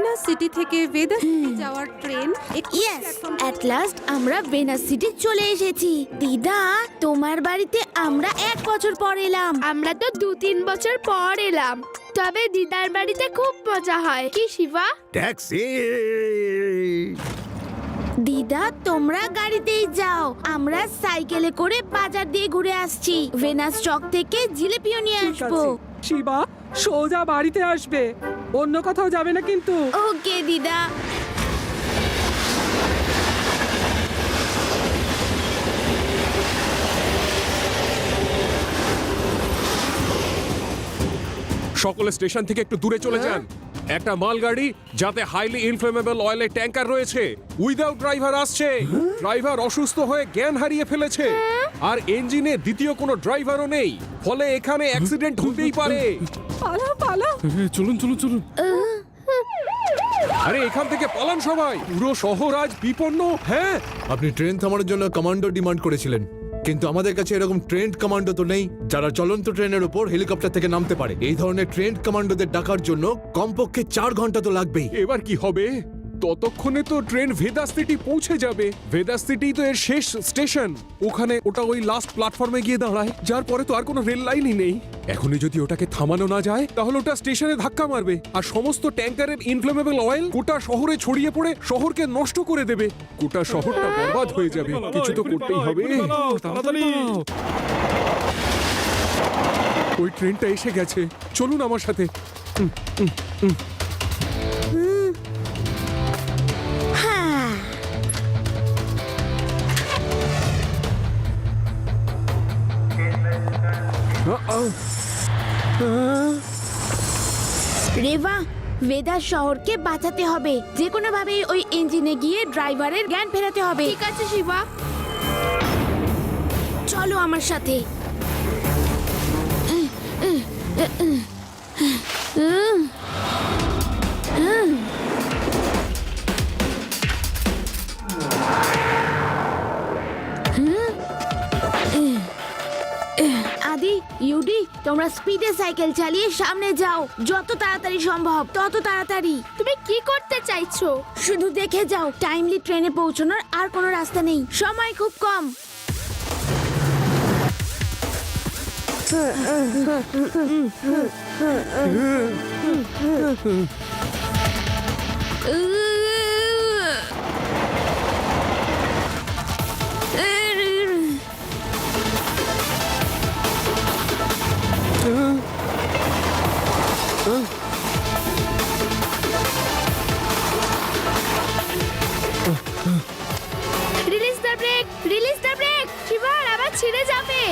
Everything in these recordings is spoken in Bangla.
ভেনাস সিটি থেকে ভেদাস সিটি যাওয়ার ট্রেন ইয়েস, অ্যাট লাস্ট আমরা ভেনাস সিটি চলে এসেছি। দিদা, তোমার বাড়িতে আমরা 1 বছর পর এলাম। আমরা তো 2-3 বছর পর এলাম, তবে দিদার বাড়িতে খুব মজা হয়, কি শিবা? ট্যাক্সি! দিদা, তোমরা গাড়িতেই যাও, আমরা সাইকেলে করে বাজার দিয়ে ঘুরে আসছি। ভেনাস চক থেকে জিলিপিও নিয়ে ঠিক আসবো। আছে শিবা, সোজা বাড়িতে আসবে, অন্য কোথাও যাবে না কিন্তু। ওকে দিদা। সকলে স্টেশন থেকে একটু দূরে চলে যান। একটা মালগাড়ি যাতে হাইলি ইনফ্লেমেবল অয়েলের ট্যাঙ্কার রয়েছে, উইদাউট ড্রাইভার আসছে। ড্রাইভার অসুস্থ হয়ে জ্ঞান হারিয়ে ফেলেছে, আর ইঞ্জিনে দ্বিতীয় কোনো ড্রাইভারও নেই, ফলে এখানে অ্যাক্সিডেন্ট হতেই পারে। পালাও পালাও। চলুন চলুন চলুন। আরে এখান থেকে পালান সবাই, পুরো শহর আজ বিপন্ন। হ্যাঁ, আপনি ট্রেন থামানোর জন্য কমান্ডো ডিমান্ড করেছিলেন, কিন্তু আমাদের কাছে এরকম ট্রেন্ড কমান্ডো তো নেই যারা চলন্ত ট্রেনের উপর হেলিকপ্টার থেকে নামতে পারে। এই ধরনের ট্রেন্ড কমান্ডোদের ডাকার জন্য কমপক্ষে 4 ঘন্টা তো লাগবেই। এবার কি হবে? ততক্ষণে তো ট্রেন ভেদাস সিটি পৌঁছে যাবে। ভেদাস সিটি তো এর শেষ স্টেশন, ওখানে ওটা ওই লাস্ট প্ল্যাটফর্মে গিয়ে দাঁড়ায়, যার পরে তো আর কোনো রেল লাইনই নেই। এখনই যদি ওটাকে থামানো না যায় তাহলে ওটা স্টেশনে ধাক্কা মারবে, আর সমস্ত ট্যাঙ্কারের ইনফ্লেমেবল অয়েল গোটা শহরে ছড়িয়ে পড়ে শহরকে নষ্ট করে দেবে। গোটা শহরটা বরবাদ হয়ে যাবে। কিছু তো করতেই হবে। ওই ট্রেনটা এসে গেছে, চলুন আমার সাথে। রেভা, ভেদাস শহরকে বাঁচাতে হবে। যে কোনো ভাবে ওই ইঞ্জিনে গিয়ে ড্রাইভারের জ্ঞান ফেরাতে হবে। ঠিক আছে শিবা। চলো আমার সাথে। আদি, ইউডি, তোমরা স্পিডে সাইকেল চালিয়ে সামনে যাও। যত তাড়াতাড়ি সম্ভব তত তাড়াতাড়ি। তুমি কি করতে চাইছো? শুধু দেখে যাও, টাইমলি ট্রেনে পৌঁছানোর আর কোনো রাস্তা নেই, সময় খুব কম। Release the brake, release the brake. Shiva, আবার ছিঁড়ে যাবে।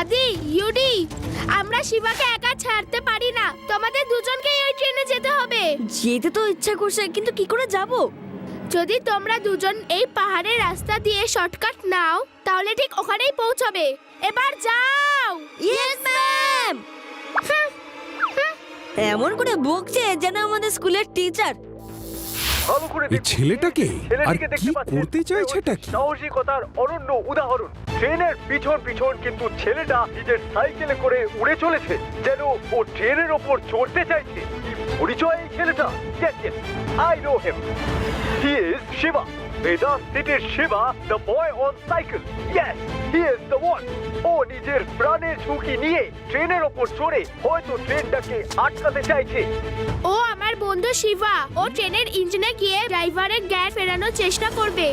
আদি, ইউডি, আমরা শিবাকে একা ছাড়তে পারি না। তোমাদের দুজনকেই ওই ট্রেনে যেতে হবে। যেতে তো ইচ্ছা করছে, কিন্তু কি করে যাব? যদি তোমরা দুজন এই পাহাড়ের রাস্তা দিয়ে শর্টকাট নাও তাহলে ঠিক ওখানেই পৌঁছাবে। এবার যাও। Yes ma'am. এমন করে বকছে যেন আমাদের স্কুলের টিচার। এই ছেলেটাকে আর কি করতে চাইছে এটা কি? সাহসিকতার অনন্য উদাহরণ। ট্রেনের পিছন পিছন কিন্তু ছেলেটা নিজের সাইকেলে করে উড়ে চলেছে, যেন ও ট্রেনের ওপর চড়তে চাইছে। কি পরিচয় এই ছেলেটা? I know him. He is Shiva. Vedas City's Shiva, the boy on cycle. Yes, he is the one. ও নিজের প্রাণের ঝুঁকি নিয়ে ট্রেনের ওপর চড়ে হয়তো ট্রেনটাকে আটকাতে চাইছে। ও আমার বন্ধু শিবা। ও ট্রেনের ইঞ্জিনে গিয়ে ড্রাইভারের জ্ঞান ফেরানোর চেষ্টা করবে।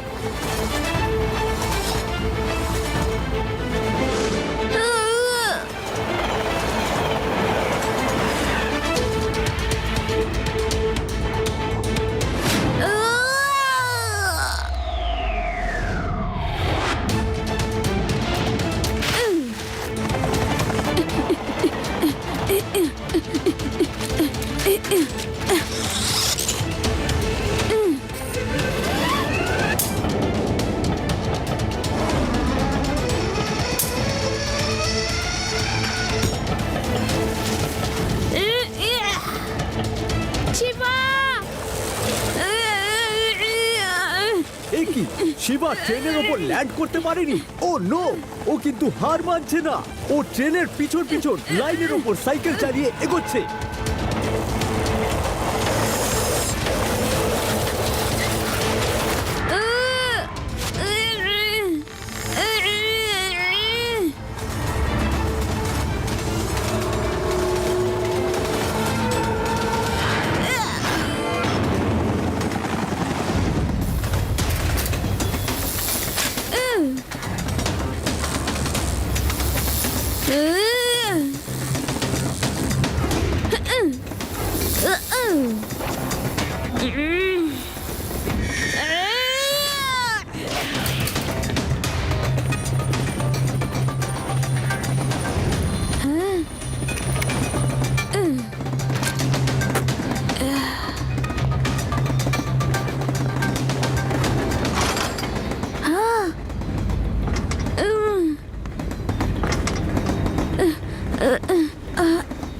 কি শিবা ট্রেনের ওপর ল্যান্ড করতে পারেনি? ও নো, ও কিন্তু হার মানছে না। ও ট্রেনের পিছন পিছন লাইনের ওপর সাইকেল চালিয়ে এগোচ্ছে।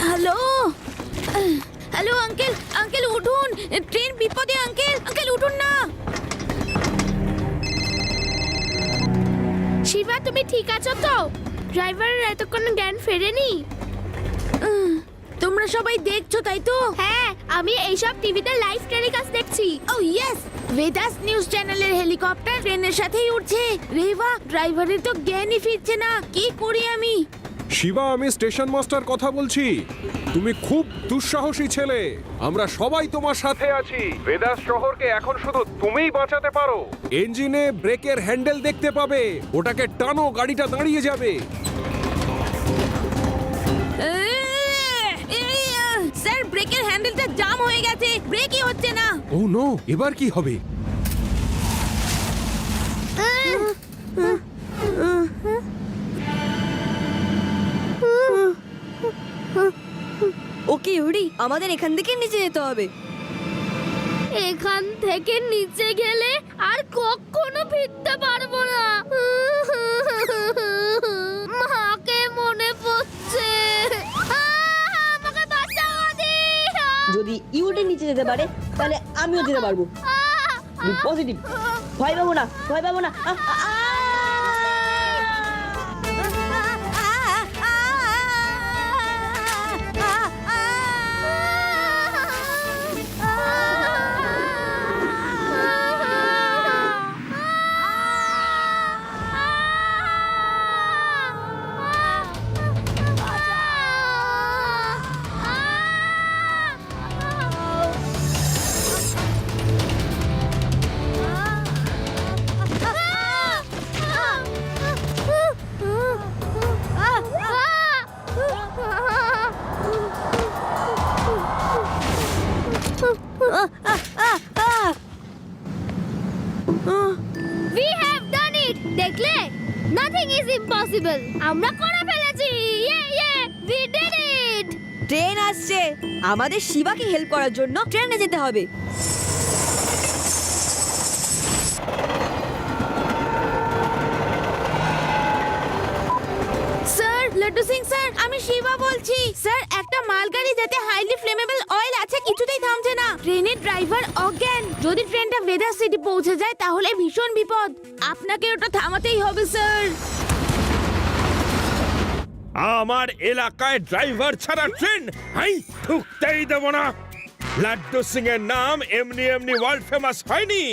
হ্যালো হ্যালো আঙ্কেল, আঙ্কেল উঠুন, ট্রেন বিপদে আঙ্কেল, আঙ্কেল উঠুন না। শিবা তুমি ঠিক আছো তো? ড্রাইভারের এতক্ষণ জ্ঞান ফেরেনি? তোমরা সবাই দেখছো তাই তো? হ্যাঁ, আমি এইসব টিভিতে লাইভ টেলিকাস্ট দেখছি। ও ইয়েস, বেদাস নিউজ চ্যানেলের হেলিকপ্টার ট্রেনের সাথেই উঠছে। রেবা, ড্রাইভারের তো জ্ঞানই ফিরছে না, কি করি আমি? শিবা, আমি স্টেশন মাস্টার কথা বলছি। তুমি খুব দুঃসাহসী ছেলে, আমরা সবাই তোমার সাথে আছি। ভেদাস শহরকে এখন শুধু তুমিই বাঁচাতে পারো। ইঞ্জিনে ব্রেকের হ্যান্ডেল দেখতে পাবে, ওটাকে টানো, গাড়িটা দাঁড়িয়ে যাবে। স্যার, ব্রেকের হ্যান্ডেলটা জাম হয়ে গেছে, ব্রেকই হচ্ছে না। ও নো, এবার কি হবে? ওকে ইউরি, আমাদের এখান থেকে নিচে যেতে হবে। এখান থেকে নিচে গেলে আর কখনো ফিরতে পারবো না। মাকে মনে পড়ছে। আমাকে বাঁচাও দি। যদি ইউটি নিচে যেতে পারে তাহলে আমিও যেতে পারবো। পজিটিভ, ভয় পাবো না, ভয় পাবো না। We have done it! দেখলে? Nothing is impossible! আমরা করে ফেলেছি! We did it! ট্রেন আসছে, আমাদের শিবাকে হেল্প করার জন্য ট্রেনে যেতে হবে। স্যার, লাড্ডু সিং স্যার, আমি শিবা বলছি। স্যার, একটা মালগাড়ি যাতে হাইলি ফ্লেমেবল অয়েল আছে কিছুতেই থামছে না। ট্রেনের ড্রাইভার অজ্ঞান। যদি ট্রেনটা ভেদাস সিটি পৌঁছে যায় তাহলে ভীষণ বিপদ। আপনাকে ওটা থামাতেই হবে স্যার। আমার এলাকায় ড্রাইভার ছাড়া ট্রেন ঢুকতেই দেব না। লাড্ডু সিং এর নাম এমনি এমনি ওয়ার্ল্ড ফেমাস হয়নি।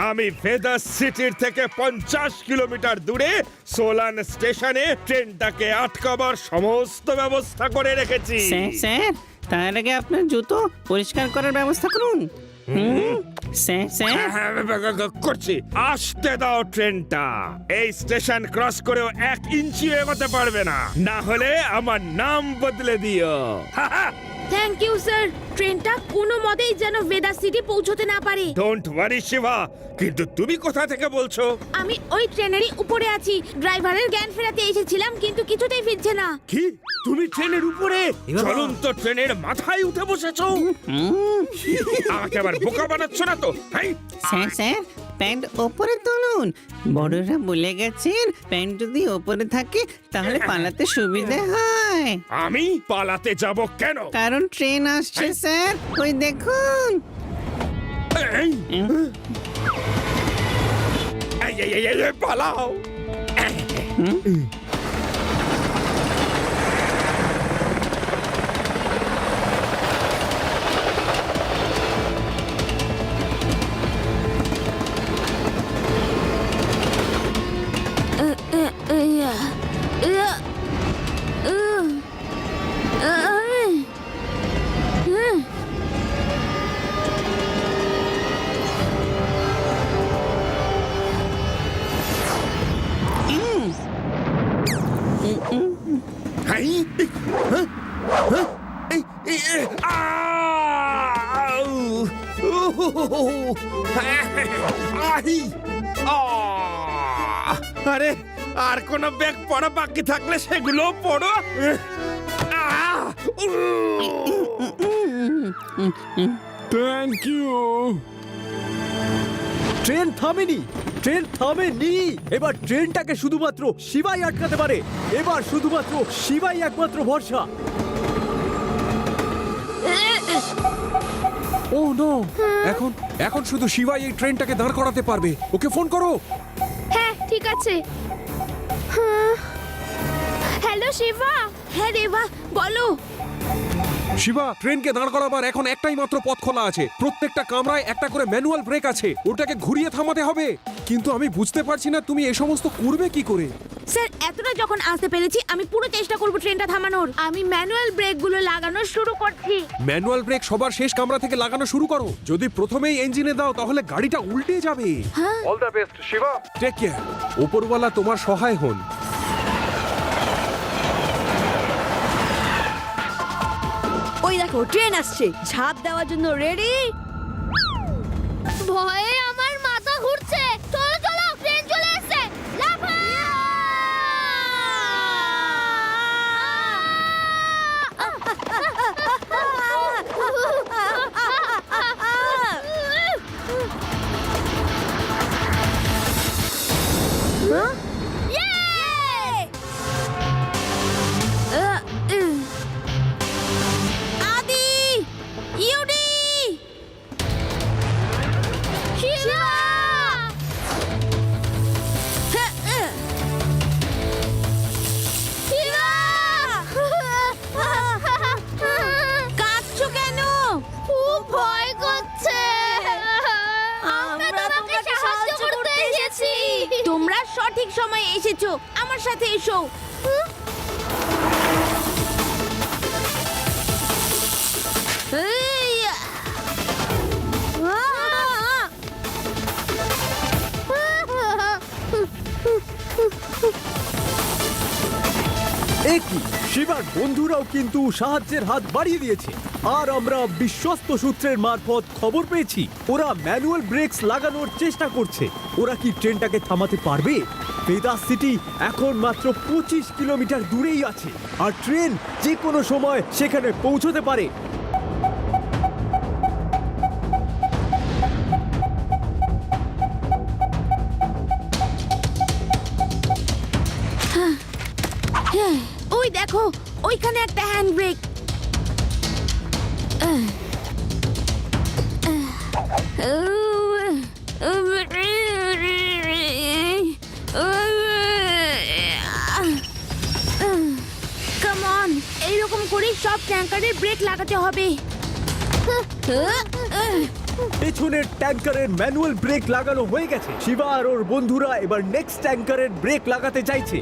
আমি ভেদাস সিটির থেকে 50 কিলোমিটার দূরে সোলান স্টেশনে ট্রেনটাকে আটকাবার সমস্ত ব্যবস্থা করে রেখেছি। স্যার, তার আগে আপনার জুতো পরিষ্কার করার ব্যবস্থা করুন। করছি, আসতে দাও ট্রেনটা। এই স্টেশন ক্রস করেও 1 ইঞ্চি এগোতে পারবে না, না হলে আমার নাম বদলে দিও। Thank you sir. ট্রেনটা কোনো মতেই যেন ভেদাস সিটি পৌঁছতে না পারে। ডোন্ট ওয়ারি শিবা, কিন্তু তুমি কোথা থেকে বলছো? আমি ওই ট্রেনেরই উপরে আছি। ড্রাইভারের জ্ঞান ফেরাতে এসেছিলাম কিন্তু কিছুতেই ফিরছে না। কি তুমি ট্রেনের উপরে চলন্ত ট্রেনের মাথায় উঠে বসেছো? আমাকে আবার বোকা বানাচ্ছ না তো? স্যার, প্যান্ট ওপরে তুলুন। বড়রা বলে গেছেন প্যান্ট যদি ওপরে থাকে তাহলে পালাতে সুবিধা হয়। আমি পালাতে যাব কেন? কারণ ট্রেন আসছে স্যার, ওই দেখুন। এই, পালাও। হাই, হ্যাঁ, হ্যাঁ, এই, আউ, আহি, আরে আর কোন ব্যাগ পড়া বাকি থাকলে সেগুলো পড়ো। Thank you. ট্রেন থামেনি, ট্রেন থামেনি। এবার ট্রেনটাকে শুধুমাত্র শিবাই আটকাতে পারে। এবার শুধুমাত্র শিবাই একমাত্র ভরসা। ও নো, এখন এখন শুধু শিবাই এই ট্রেনটাকে দাঁড় করাতে পারবে। ওকে ফোন করো। হ্যাঁ ঠিক আছে। হ্যালো শিবা। হ্যাঁ রেবা, বলো। শিবা, ট্রেনকে দাঁড় করাবার এখন একটাই মাত্র পথ খোলা আছে। প্রত্যেকটা কামরায় একটা করে ম্যানুয়াল ব্রেক আছে, ওটাকে ঘুরিয়ে থামাতে হবে। কিন্তু আমি বুঝতে পারছি না তুমি এই সমস্ত করবে কি করে। স্যার, এতটা যখন আসতে পেরেছি আমি পুরো চেষ্টা করব ট্রেনটা থামানোর। আমি ম্যানুয়াল ব্রেকগুলো লাগানো শুরু করছি। ম্যানুয়াল ব্রেক সবার শেষ কামরা থেকে লাগানো শুরু করো। যদি প্রথমেই ইঞ্জিনে দাও তাহলে গাড়িটা উল্টে যাবে। All the best Shiva. Take care. উপরওয়ালা তোমার সহায় হন। ওই দেখো ট্রেন আসছে, ঝাঁপ দেওয়ার জন্য রেডি। ভয়ে আমার মাথা ঘুরছে। চলো চলো, ট্রেন চলে এসেছে। আদি, ইউডি, শিবা! শিবা! কাঁদছো কেন? খুব ভয় করছে। আমরা তোমাকে সাহায্য করতে এসেছি। তোমরা সঠিক সময়ে এসেছো। আমার সাথে এসো। এই, একই শিবার বন্ধুরাও কিন্তু সাহায্যের হাত বাড়িয়ে দিয়েছে। আর আমরা বিশ্বস্ত সূত্রের মারফত খবর পেয়েছি ওরা ম্যানুয়াল ব্রেকস লাগানোর চেষ্টা করছে। ওরা কি ট্রেনটাকে থামাতে পারবে? ভেদাস সিটি এখন মাত্র 25 কিলোমিটার দূরেই আছে, আর ট্রেন যে কোনো সময় সেখানে পৌঁছতে পারে। ওই দেখো, ওইখানে একটা হ্যান্ড ব্রেক। কাম অন, এইরকম করে সব ট্যাঙ্কারের ব্রেক লাগাতে হবে। পেছনের ট্যাঙ্কারের ম্যানুয়াল ব্রেক লাগানো হয়ে গেছে। শিবা আর ওর বন্ধুরা এবার নেক্সট ট্যাঙ্কারের ব্রেক লাগাতে চাইছে।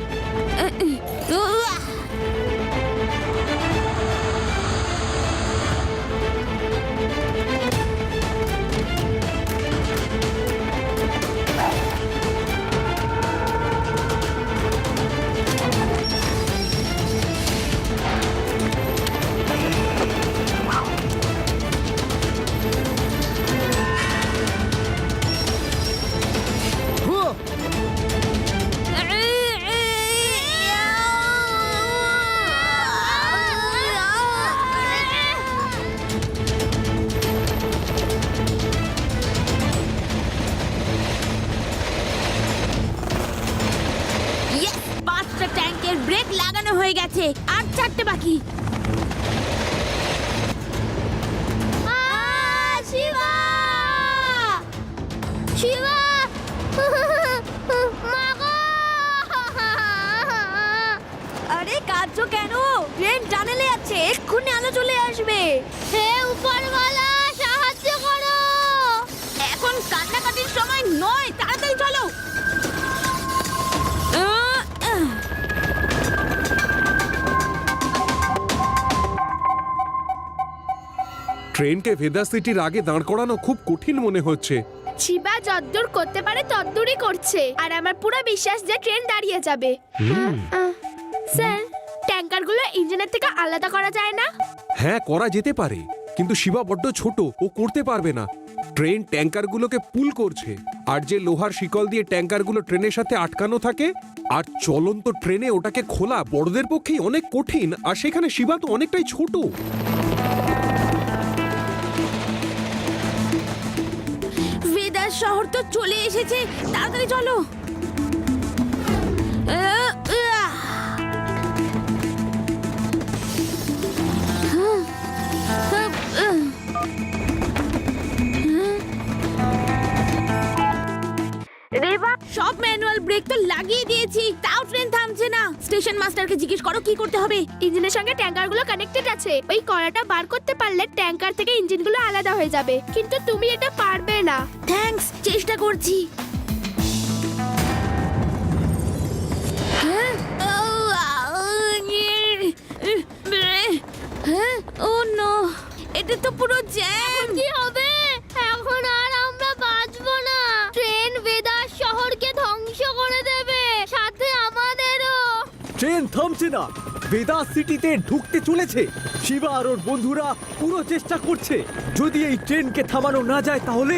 ব্রেক লাগানো হয়ে গেছে, আর 4টে বাকি। শিবা! শিবা! কাঁদছো কেন? ট্রেন টানেলে যাচ্ছে, এক্ষুনি আলো চলে আসবে। হে উপরওয়ালা, সাহায্য করো। এখন কান্নাকাটির সময় নয়, তাড়াতাড়ি চলো। ট্রেনকে ভেদা সিটির আগে দাঁড় করানো খুব কঠিন মনে হচ্ছে। শিবা যদ্দূর করতে পারে তদ্দূরই করছে, আর আমার পুরো বিশ্বাস যে ট্রেন দাঁড়িয়ে যাবে। স্যার, ট্যাঙ্কারগুলো ইঞ্জিনের থেকে আলাদা করা যায় না? হ্যাঁ, করা যেতে পারে, কিন্তু শিবা বড্ড ছোট, ও করতে পারবে না। ট্রেন ট্যাঙ্কারগুলোকে পুল করছে, আর যে লোহার শিকল দিয়ে ট্যাঙ্কারগুলো ট্রেনের সাথে আটকানো থাকে, আর চলন্ত ট্রেনে ওটাকে খোলা বড়দের পক্ষেই অনেক কঠিন, আর সেখানে শিবা তো অনেকটাই ছোট। ভেদাস শহর তো চলে এসেছে, তাড়াতাড়ি চলো। সব ম্যানুয়াল ব্রেক তো লাগিয়ে দিয়েছি, তাও ট্রেন থামছে না। স্টেশন মাস্টারকে জিজ্ঞেস করো কি করতে হবে। ইঞ্জিনের সঙ্গে ট্যাঙ্কারগুলো কানেক্টেড আছে, ওই কড়াটা বার করতে পারলে ট্যাঙ্কার থেকে ইঞ্জিনগুলো আলাদা হয়ে যাবে, কিন্তু তুমি এটা পারবে না। থ্যাঙ্কস, চেষ্টা করছি। ও নো, এটা তো পুরো জ্যাম। কি হবে এখন? আর আমরা বাঁচবো না। ট্রেন ভেদাস শহরকে ধ্বংস করে দেবে, সাথে আমাদেরও। ট্রেন থামছে না, ভেদা সিটিতে ঢুকতে চলেছে। শিবা আর ওর বন্ধুরা পুরো চেষ্টা করছে, যদি এই ট্রেনকে থামানো না যায় তাহলে।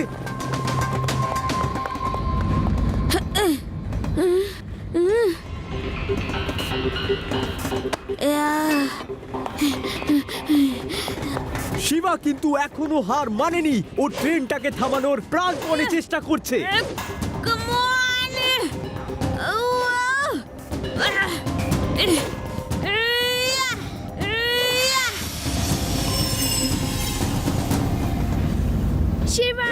শিবা কিন্তু এখনো হার মানেনি, ও ট্রেনটাকে থামানোর প্রাণপণে চেষ্টা করছে। Come on! শিবা!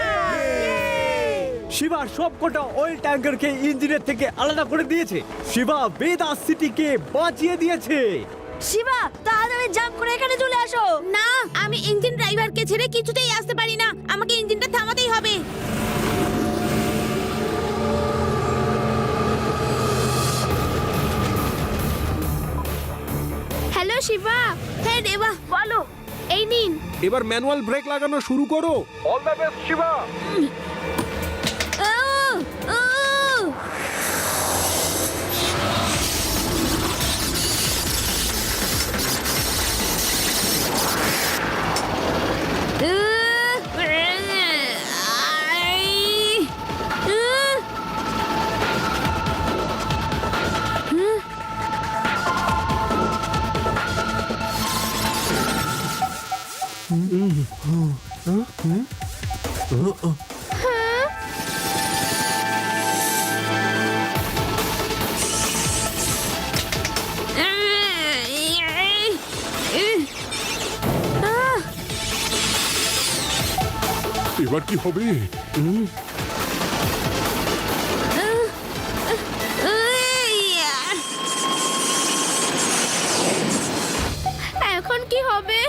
শিবা সবকটা অয়েল ট্যাঙ্কারকে ইঞ্জিনের থেকে আলাদা করে দিয়েছে। শিবা ভেদা সিটিকে বাঁচিয়ে দিয়েছে। শিবা, তাড়াতাড়ি জাম্প করে এখানে চলে আসো। না, আমি ইঞ্জিন ড্রাইভারকে ছেড়ে কিছুতেই আসতে পারি না। আমাকে ইঞ্জিনটা থামাতেই হবে। হ্যালো শিবা। হ্যাঁ দেবা, বলো। এই নিন। এবার ম্যানুয়াল ব্রেক লাগানো শুরু করো। All the best Shiva. এবার কি হবে? এখন কি হবে?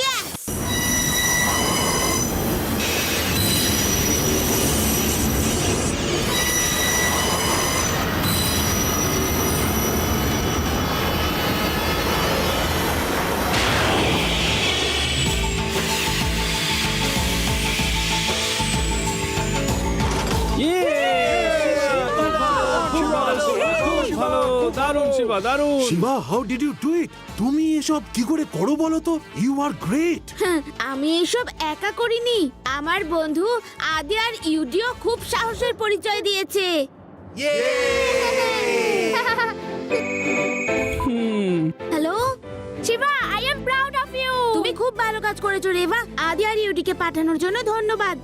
Yes! Shiva, how did you do it? তুমি এসব কি করে করো বলো তো? You are great. আমি এসব একা করিনি, আমার বন্ধু আদি আর ইউডিও খুব সাহসের পরিচয় দিয়েছে। Hello Shiva, I am proud of you. তুমি খুব ভালো কাজ করেছো রেভা। আদি আর ইউটিকে পাঠানোর জন্য ধন্যবাদ।